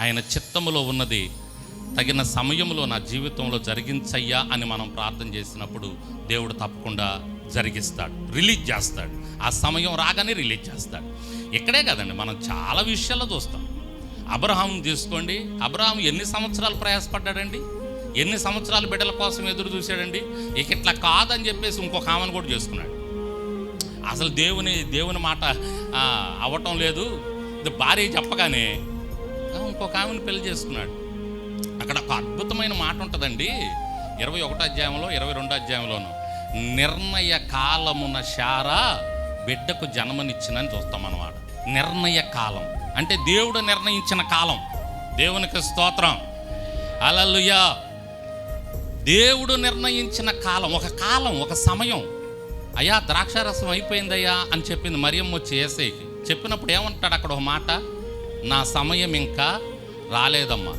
ఆయన చిత్తములో ఉన్నది తగిన సమయంలో నా జీవితంలో జరిగించయ్యా అని మనం ప్రార్థన చేసినప్పుడు దేవుడు తప్పకుండా జరిగిస్తాడు, రిలీజ్ చేస్తాడు. ఆ సమయం రాగానే రిలీజ్ చేస్తాడు. ఇక్కడే కదండి, మనం చాలా విషయాల్లో చూస్తాం. అబ్రహాం తీసుకోండి. అబ్రహాం ఎన్ని సంవత్సరాలు ప్రయాసపడ్డాడండి, ఎన్ని సంవత్సరాలు బిడ్డల కోసం ఎదురు చూశాడండి. ఇక ఇట్లా కాదని చెప్పేసి ఇంకొక ఆమెను కూడా చేసుకున్నాడు. అసలు దేవుని మాట అవ్వటం లేదు, భార్య చెప్పగానే ఇంకొక ఆమెను పెళ్లి చేసుకున్నాడు. అక్కడ ఒక అద్భుతమైన మాట ఉంటుందండి. 21వ అధ్యాయంలో 22వ అధ్యాయంలోను, నిర్ణయ కాలమున శారా బిడ్డకు జన్మనిచ్చినని చూస్తాం అన్నమాట. నిర్ణయ కాలం అంటే దేవుడు నిర్ణయించిన కాలం. దేవునికి స్తోత్రం, హల్లెలూయా. దేవుడు నిర్ణయించిన కాలం, ఒక సమయం. అయ్యా ద్రాక్షారసం అయిపోయిందయ్యా అని చెప్పింది మరియమ్మ వచ్చి యేసయ్యకి చెప్పినప్పుడు ఏమంటాడు అక్కడ ఒక మాట, నా సమయం ఇంకా రాలేదమ్మా.